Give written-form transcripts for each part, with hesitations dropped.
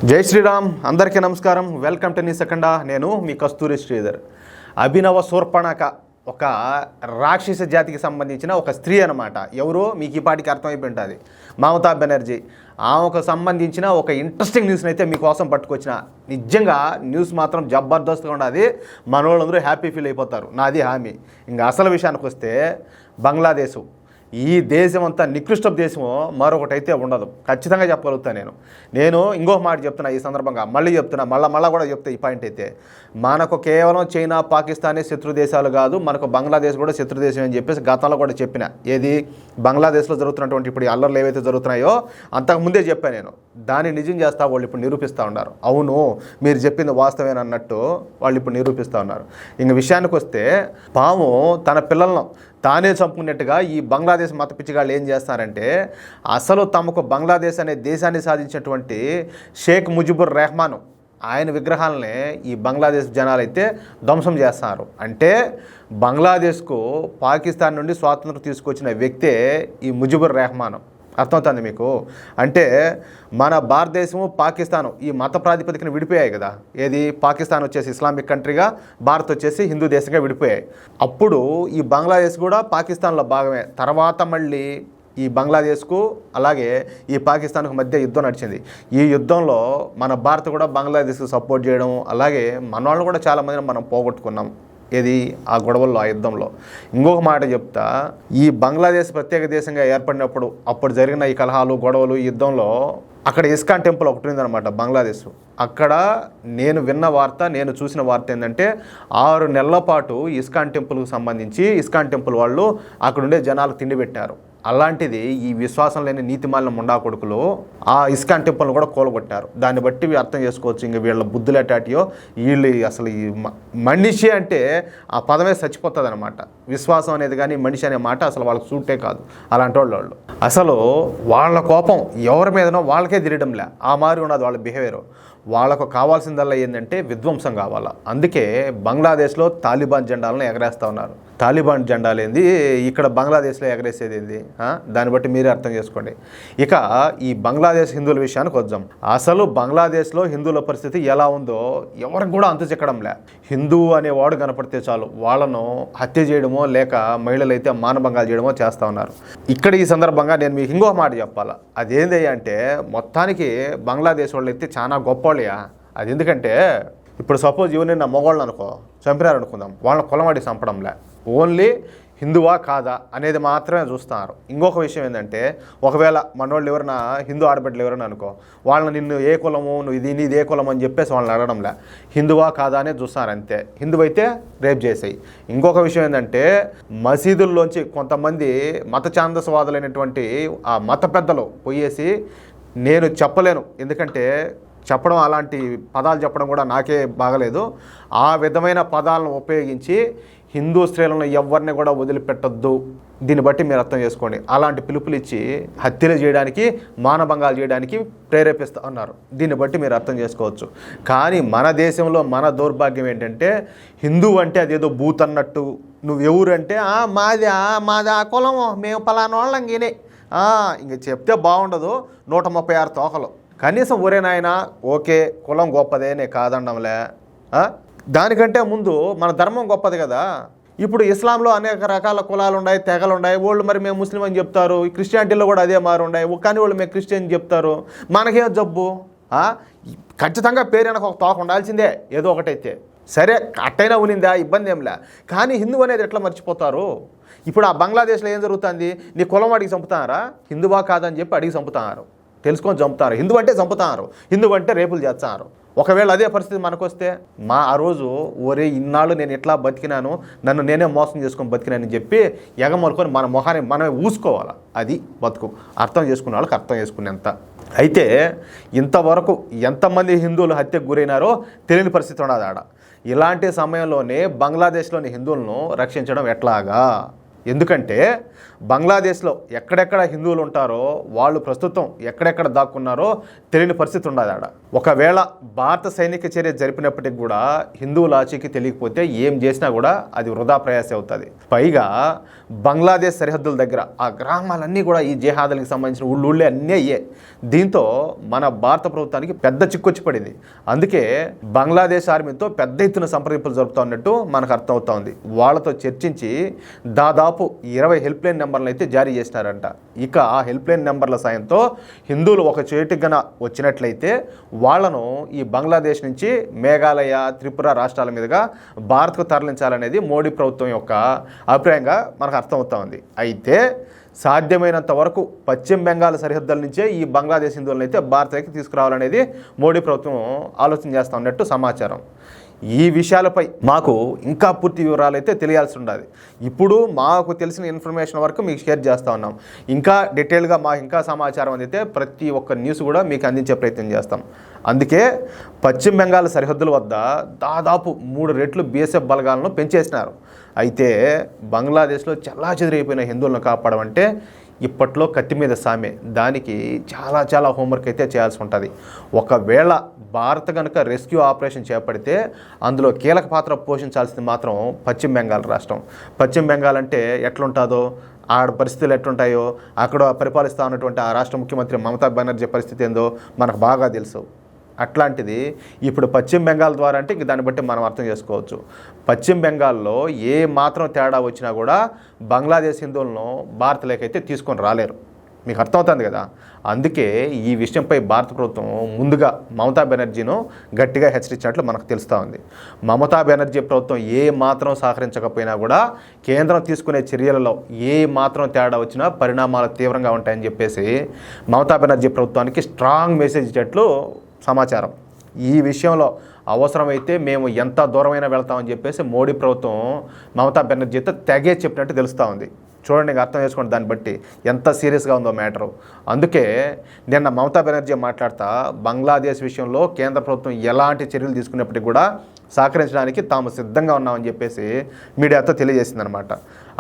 జై శ్రీరామ్, అందరికీ నమస్కారం. వెల్కమ్ టు నీ సెకండా. నేను మీ కస్తూరి శ్రీధర్. అభినవ శూర్పణఖ ఒక రాక్షస జాతికి సంబంధించిన ఒక స్త్రీ అనమాట. ఎవరో మీకు ఈ పాటికి అర్థమైపోయి ఉంటుంది, మమతా బెనర్జీ. ఆమెకు సంబంధించిన ఒక ఇంట్రెస్టింగ్ న్యూస్ని అయితే మీకోసం పట్టుకొచ్చిన. నిజంగా న్యూస్ మాత్రం జబర్దస్త్గా ఉన్నది. మనోళ్ళందరూ హ్యాపీ ఫీల్ అయిపోతారు, నాది హామీ. ఇంకా అసలు విషయానికి వస్తే, బంగ్లాదేశ్ ఈ దేశం అంతా నికృష్ట దేశమో మరొకటైతే ఉండదు, ఖచ్చితంగా చెప్పగలుగుతాను. నేను ఇంకొక మాట చెప్తున్నా ఈ సందర్భంగా, మళ్ళీ చెప్తున్నా, మళ్ళీ కూడా చెప్తా. ఈ పాయింట్ అయితే మనకు కేవలం చైనా, పాకిస్తానే శత్రు దేశాలు కాదు, మనకు బంగ్లాదేశ్ కూడా శత్రు దేశం అని చెప్పేసి గతంలో కూడా చెప్పిన. ఏది బంగ్లాదేశ్లో జరుగుతున్నటువంటి ఇప్పుడు అల్లర్లు ఏవైతే జరుగుతున్నాయో అంతకుముందే చెప్పాను నేను. దాన్ని నిజం చేస్తా వాళ్ళు ఇప్పుడు నిరూపిస్తూ ఉన్నారు. అవును, మీరు చెప్పింది వాస్తవేనన్నట్టు వాళ్ళు ఇప్పుడు నిరూపిస్తూ ఉన్నారు. ఇంక విషయానికి వస్తే, పాము తన పిల్లలను తానే చంపుకున్నట్టుగా ఈ బంగ్లాదేశ్ మత పిచ్చిగాళ్ళు ఏం చేస్తారంటే, అసలు తమకు బంగ్లాదేశ్ అనే దేశాన్ని సాధించినటువంటి షేక్ ముజిబుర్ రెహమాన్ ఆయన విగ్రహాలనే ఈ బంగ్లాదేశ్ జనాలు అయితే ధ్వంసం చేస్తున్నారు. అంటే బంగ్లాదేశ్కు పాకిస్తాన్ నుండి స్వాతంత్రం తీసుకొచ్చిన వ్యక్తే ఈ ముజిబుర్ రెహమాన్. అర్థమవుతుంది మీకు? అంటే మన భారతదేశము, పాకిస్తాను ఈ మత ప్రాతిపదికన విడిపోయాయి కదా. ఏది, పాకిస్తాన్ వచ్చేసి ఇస్లామిక్ కంట్రీగా, భారత్ వచ్చేసి హిందూ దేశంగా విడిపోయాయి. అప్పుడు ఈ బంగ్లాదేశ్ కూడా పాకిస్తాన్లో భాగమే. తర్వాత మళ్ళీ ఈ బంగ్లాదేశ్కు అలాగే ఈ పాకిస్తాన్కు మధ్య యుద్ధం నడిచింది. ఈ యుద్ధంలో మన భారత్ కూడా బంగ్లాదేశ్కు సపోర్ట్ చేయడం, అలాగే మన వాళ్ళు కూడా చాలామందిని మనం పోగొట్టుకున్నాం. ఏది, ఆ గొడవల్లో, ఆ యుద్ధంలో. ఇంకొక మాట చెప్తా, ఈ బంగ్లాదేశ్ ప్రత్యేక దేశంగా ఏర్పడినప్పుడు అప్పుడు జరిగిన ఈ కలహాలు, గొడవలు, ఈ యుద్ధంలో అక్కడ ఇస్కాన్ టెంపుల్ ఒకటి ఉందన్నమాట బంగ్లాదేశ్. అక్కడ నేను విన్న వార్త, నేను చూసిన వార్త ఏంటంటే, 6 నెలల పాటు ఇస్కాన్ టెంపుల్కి సంబంధించి ఇస్కాన్ టెంపుల్ వాళ్ళు అక్కడుండే జనాలకు తిండి పెట్టారు. అలాంటిది ఈ విశ్వాసం లేని నీతిమాలిన ముండా కొడుకులు ఆ ఇస్కాన్ టెంపుల్ని కూడా కూలగొట్టారు. దాన్ని బట్టి అర్థం చేసుకోవచ్చు ఇంక వీళ్ళ బుద్ధులు ఎటాటియో. వీళ్ళు అసలు ఈ మనిషి అంటే ఆ పదమే చచ్చిపోతుంది అనమాట. విశ్వాసం అనేది కానీ మనిషి అనే మాట అసలు వాళ్ళకి సూటే కాదు. అలాంటి వాళ్ళు అసలు వాళ్ళ కోపం ఎవరి మీదనో వాళ్ళకే తిరగడంలే. ఆ మారి ఉన్నది వాళ్ళ బిహేవియర్. వాళ్ళకు కావాల్సిందల్లా ఏంటంటే విధ్వంసం కావాలా. అందుకే బంగ్లాదేశ్లో తాలిబాన్ జెండాలను ఎగరేస్తూ ఉన్నారు. తాలిబాన్ జెండాలు ఏంది, ఇక్కడ బంగ్లాదేశ్లో ఎగరేసేది ఏంది, దాన్ని బట్టి మీరే అర్థం చేసుకోండి. ఇక ఈ బంగ్లాదేశ్ హిందువుల విషయానికి వద్దాం. అసలు బంగ్లాదేశ్లో హిందువుల పరిస్థితి ఎలా ఉందో ఎవరికి కూడా అంతు చిక్కడంలే. హిందువు అనేవాడు కనపడితే చాలు వాళ్ళను హత్య చేయడమో లేక మహిళలైతే మానభంగాలు చేయడమో చేస్తూ ఉన్నారు. ఇక్కడ ఈ సందర్భంగా నేను మీకు ఇంకో మాట చెప్పాలా. అదేంది అంటే, మొత్తానికి బంగ్లాదేశ్ వాళ్ళు అయితే చాలా గొప్పవాళ్ళయా. అది ఎందుకంటే, ఇప్పుడు సపోజ్ ఎవరైనా మగవాళ్ళని అనుకో చంపినారు అనుకుందాం, వాళ్ళని కులవాడి చంపడంలే, ఓన్లీ హిందువా కాదా అనేది మాత్రమే చూస్తున్నారు. ఇంకొక విషయం ఏంటంటే, ఒకవేళ మనోళ్ళు ఎవరైనా హిందూ ఆడబిడ్డలు ఎవరైనా అనుకో, వాళ్ళని నిన్ను ఏ కులము, నువ్వు ఇది ఏ కులం అని చెప్పేసి వాళ్ళని అడగడంలే, హిందువా కాదా అనేది చూస్తున్నారు అంతే. హిందువు అయితే రేప్ చేసేయి. ఇంకొక విషయం ఏంటంటే, మసీదుల్లోంచి కొంతమంది మత ఛాందసవాదులైనటువంటి ఆ మత పెద్దలు పోయేసి, నేను చెప్పలేను ఎందుకంటే చెప్పడం, అలాంటి పదాలు చెప్పడం కూడా నాకే బాగలేదు, ఆ విధమైన పదాలను ఉపయోగించి హిందూ స్త్రీలను ఎవరిని కూడా వదిలిపెట్టద్దు. దీన్ని బట్టి మీరు అర్థం చేసుకోండి. అలాంటి పిలుపులు ఇచ్చి హత్యలు చేయడానికి, మానభంగాలు చేయడానికి ప్రేరేపిస్తూ ఉన్నారు. దీన్ని బట్టి మీరు అర్థం చేసుకోవచ్చు. కానీ మన దేశంలో మన దౌర్భాగ్యం ఏంటంటే, హిందూ అంటే అదేదో బూత్ అన్నట్టు, నువ్వు ఎవరంటే మాది ఆ కులము, మేము పలానా వాళ్ళం గీనే ఇంక చెప్తే బాగుండదు. 136 తోకలు కనీసం ఒరే నాయన, ఓకే కులం గొప్పదే, నే కాదండంలే, దానికంటే ముందు మన ధర్మం గొప్పది కదా. ఇప్పుడు ఇస్లాంలో అనేక రకాల కులాలు ఉన్నాయి, తెగలు ఉన్నాయి. వాళ్ళు మరి మేము ముస్లిం అని చెప్తారు. క్రిస్టియానిటీలో కూడా అదే మారు ఉన్నాయి, కానీ వాళ్ళు మేము క్రిస్టియన్ చెప్తారు. మనకే జబ్బు. ఖచ్చితంగా పేరు వెనక ఒక తోక ఉండాల్సిందే, ఏదో ఒకటైతే. సరే, అట్టైనా ఉనిందా, ఇబ్బంది ఏంలే. కానీ హిందూ అనేది ఎట్లా మర్చిపోతారు? ఇప్పుడు ఆ బంగ్లాదేశ్లో ఏం జరుగుతుంది, నీ కులం అడిగి చంపుతారా, హిందువా కాదని చెప్పి అడిగి చంపుతున్నారు, తెలుసుకొని చంపుతారు. హిందూ అంటే చంపుతున్నారు, హిందూ అంటే రేపులు చేస్తున్నారు. ఒకవేళ అదే పరిస్థితి మనకు వస్తే, ఆ రోజు ఒరే ఇన్నాళ్ళు నేను ఎట్లా బతికినాను, నన్ను నేనే మోసం చేసుకొని బతికినానని చెప్పి ఎగమలుకొని మన మొహాన్ని మనమే ఊసుకోవాలి. అది బతుకు. అర్థం చేసుకునే వాళ్ళకి అర్థం చేసుకునేంత. అయితే ఇంతవరకు ఎంతమంది హిందువులు హత్యకు గురైనారో తెలియని పరిస్థితి ఉన్నది ఆడ. ఇలాంటి సమయంలోనే బంగ్లాదేశ్లోని హిందువులను రక్షించడం ఎట్లాగా? ఎందుకంటే బంగ్లాదేశ్లో ఎక్కడెక్కడ హిందువులు ఉంటారో వాళ్ళు ప్రస్తుతం ఎక్కడెక్కడ దాక్కున్నారో తెలియని పరిస్థితి ఉండదు ఆడ. ఒకవేళ భారత సైనిక చర్య జరిపినప్పటికి కూడా హిందువుల ఆచూకీ తెలియకపోతే ఏం చేసినా కూడా అది వృధా ప్రయాస అవుతుంది. పైగా బంగ్లాదేశ్ సరిహద్దుల దగ్గర ఆ గ్రామాలన్నీ కూడా ఈ జిహాదులకు సంబంధించిన ఊళ్ళే అన్నీ అయ్యే. దీంతో మన భారత ప్రభుత్వానికి పెద్ద చిక్కొచ్చి పడింది. అందుకే బంగ్లాదేశ్ ఆర్మీతో పెద్ద ఎత్తున సంప్రదింపులు జరుపుతా ఉన్నట్టు మనకు అర్థమవుతా ఉంది. వాళ్ళతో చర్చించి దాదాపు 20 హెల్ప్ లైన్ నెంబర్లు అయితే జారీ చేసినారంట. ఇక ఆ హెల్ప్ లైన్ నెంబర్ల సాయంతో హిందువులు ఒక చేటికి గన వచ్చినట్లయితే వాళ్లను ఈ బంగ్లాదేశ్ నుంచి మేఘాలయ, త్రిపుర రాష్ట్రాల మీదుగా భారత్కు తరలించాలనేది మోడీ ప్రభుత్వం యొక్క అభిప్రాయంగా మనకు అర్థమవుతా ఉంది. అయితే సాధ్యమైనంత వరకు పశ్చిమ బెంగాల్ సరిహద్దుల నుంచే ఈ బంగ్లాదేశ్ హిందువులను అయితే భారత్కి తీసుకురావాలనేది మోడీ ప్రభుత్వం ఆలోచన చేస్తూ ఉన్నట్టు సమాచారం. ఈ విషయాలపై మాకు ఇంకా పూర్తి వివరాలు అయితే తెలియాల్సి ఉండాలి. ఇప్పుడు మాకు తెలిసిన ఇన్ఫర్మేషన్ వరకు మీకు షేర్ చేస్తూ ఉన్నాం. ఇంకా డీటెయిల్గా మాకు ఇంకా సమాచారం అందితే ప్రతి ఒక్క న్యూస్ కూడా మీకు అందించే ప్రయత్నం చేస్తాం. అందుకే పశ్చిమ బెంగాల్ సరిహద్దుల వద్ద దాదాపు 3 రెట్లు బీఎస్ఎఫ్ బలగాలను పెంచేసినారు. అయితే బంగ్లాదేశ్లో చెల్లాచెదిరైపోయిన హిందువులను కాపాడమంటే ఇప్పట్లో కత్తి మీద సామే. దానికి చాలా హోంవర్క్ అయితే చేయాల్సి ఉంటుంది. ఒకవేళ భారత్ కనుక రెస్క్యూ ఆపరేషన్ చేపడితే అందులో కీలక పాత్ర పోషించాల్సింది మాత్రం పశ్చిమ బెంగాల్ రాష్ట్రం. పశ్చిమ బెంగాల్ అంటే ఎట్లుంటుందో, ఆడ పరిస్థితులు ఎట్లుంటాయో, అక్కడ పరిపాలిస్తూ ఉన్నటువంటి ఆ రాష్ట్ర ముఖ్యమంత్రి మమతా బెనర్జీ పరిస్థితి ఏందో మనకు బాగా తెలుసు. అట్లాంటిది ఇప్పుడు పశ్చిమ బెంగాల్ ద్వారా అంటే ఇంక దాన్ని బట్టి మనం అర్థం చేసుకోవచ్చు. పశ్చిమ బెంగాల్లో ఏ మాత్రం తేడా వచ్చినా కూడా బంగ్లాదేశ్ హిందువులను భారత్లోకైతే తీసుకొని రాలేరు. మీకు అర్థమవుతుంది కదా. అందుకే ఈ విషయంపై భారత ప్రభుత్వం ముందుగా మమతా బెనర్జీను గట్టిగా హెచ్చరించినట్లు మనకు తెలుస్తూ ఉంది. మమతా బెనర్జీ ప్రభుత్వం ఏ మాత్రం సహకరించకపోయినా కూడా కేంద్రం తీసుకునే చర్యలలో ఏ మాత్రం తేడా వచ్చినా పరిణామాలు తీవ్రంగా ఉంటాయని చెప్పేసి మమతా బెనర్జీ ప్రభుత్వానికి స్ట్రాంగ్ మెసేజ్ ఇచ్చేట్లు సమాచారం. ఈ విషయంలో అవసరమైతే మేము ఎంత దూరమైనా వెళ్తామని చెప్పేసి మోడీ ప్రభుత్వం మమతా బెనర్జీతో తెగే చెప్పినట్టు తెలుస్తూ ఉంది. చూడండి, అర్థం చేసుకోండి దాన్ని బట్టి ఎంత సీరియస్గా ఉందో మ్యాటరు. అందుకే నిన్న మమతా బెనర్జీ మాట్లాడుతూ బంగ్లాదేశ్ విషయంలో కేంద్ర ప్రభుత్వం ఎలాంటి చర్యలు తీసుకున్నప్పటికీ కూడా సహకరించడానికి తాము సిద్ధంగా ఉన్నామని చెప్పేసి మీడియాతో తెలియజేసిందనమాట.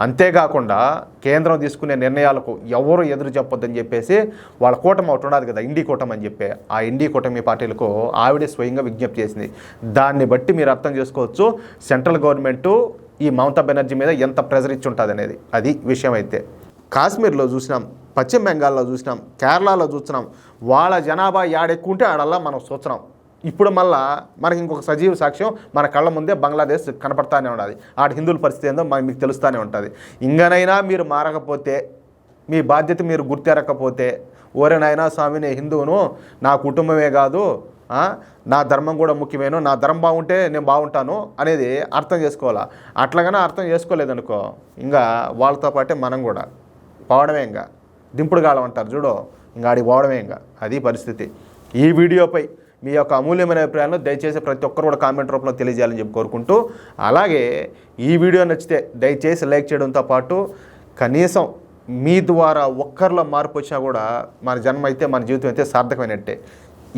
అంతేకాకుండా కేంద్రం తీసుకునే నిర్ణయాలకు ఎవరు ఎదురు చెప్పొద్దని చెప్పేసి వాళ్ళ కూటమి ఒకటి ఉండదు కదా, ఇండి కూటమి అని చెప్పి, ఆ ఇండి కూటమి పార్టీలకు ఆవిడే స్వయంగా విజ్ఞప్తి చేసింది. దాన్ని బట్టి మీరు అర్థం చేసుకోవచ్చు సెంట్రల్ గవర్నమెంటు ఈ మమతా బెనర్జీ మీద ఎంత ప్రెజర్ ఇచ్చి ఉంటుంది అనేది. అది విషయం. అయితే కాశ్మీర్లో చూసినాం, పశ్చిమ బెంగాల్లో చూసినాం, కేరళలో చూస్తున్నాం. వాళ్ళ జనాభా యాడెక్కువ ఉంటే ఆడల్లా మనం చూస్తున్నాం. ఇప్పుడు మళ్ళా మనకి ఇంకొక సజీవ సాక్ష్యం మన కళ్ళ ముందే బంగ్లాదేశ్ కనపడతానే ఉన్నది. ఆడ హిందువుల పరిస్థితి ఏందో మీకు తెలుస్తూనే ఉంటుంది. ఇంకనైనా మీరు మారకపోతే, మీ బాధ్యత మీరు గుర్తెరకపోతే, ఓరేనైనా స్వామి నేను హిందువును, నా కుటుంబమే కాదు నా ధర్మం కూడా ముఖ్యమేను, నా ధర్మం బాగుంటే నేను బాగుంటాను అనేది అర్థం చేసుకోవాలా. అట్లాగనే అర్థం చేసుకోలేదనుకో ఇంకా వాళ్ళతో పాటే మనం కూడా పోవడమే. ఇంకా దింపుడు గాలం అంటారు చూడు, ఇంకా ఆడికి పోవడమే. ఇంకా అది పరిస్థితి. ఈ వీడియోపై మీ యొక్క అమూల్యమైన అభిప్రాయాలను దయచేసి ప్రతి ఒక్కరు కూడా కామెంట్ రూపంలో తెలియజేయాలని చెప్పి కోరుకుంటూ, అలాగే ఈ వీడియో నచ్చితే దయచేసి లైక్ చేయడంతో పాటు కనీసం మీ ద్వారా ఒక్కరిలో మార్పు వచ్చినా కూడా మన జన్మ అయితే, మన జీవితం అయితే సార్థకమైనట్టే.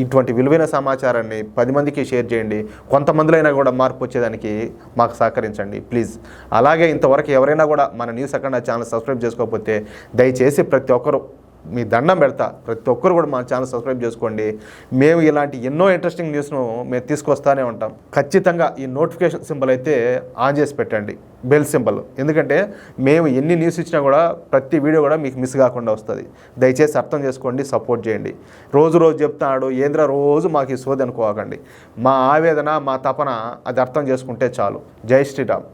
ఇటువంటి విలువైన సమాచారాన్ని 10 మందికి షేర్ చేయండి. కొంతమందిలో అయినా కూడా మార్పు వచ్చేదానికి మాకు సహకరించండి ప్లీజ్. అలాగే ఇంతవరకు ఎవరైనా కూడా మన న్యూస్ అఖండ ఛానల్ సబ్స్క్రైబ్ చేసుకోకపోతే దయచేసి ప్రతి ఒక్కరు మీ దండం పెడతా, ప్రతి ఒక్కరు కూడా మా ఛానల్ సబ్స్క్రైబ్ చేసుకోండి. మేము ఇలాంటి ఎన్నో ఇంట్రెస్టింగ్ న్యూస్ను మేము తీసుకొస్తూనే ఉంటాం. ఖచ్చితంగా ఈ నోటిఫికేషన్ సింబల్ అయితే ఆన్ చేసి పెట్టండి, బెల్ సింబల్. ఎందుకంటే మేము ఎన్ని న్యూస్ ఇచ్చినా కూడా ప్రతి వీడియో కూడా మీకు మిస్ కాకుండా వస్తుంది. దయచేసి అర్థం చేసుకోండి, సపోర్ట్ చేయండి. రోజు చెప్తున్నాడు ఏంద్ర రోజు మాకు ఈ సోది అనుకోకండి. మా ఆవేదన, మా తపన అది అర్థం చేసుకుంటే చాలు. జై శ్రీరామ్.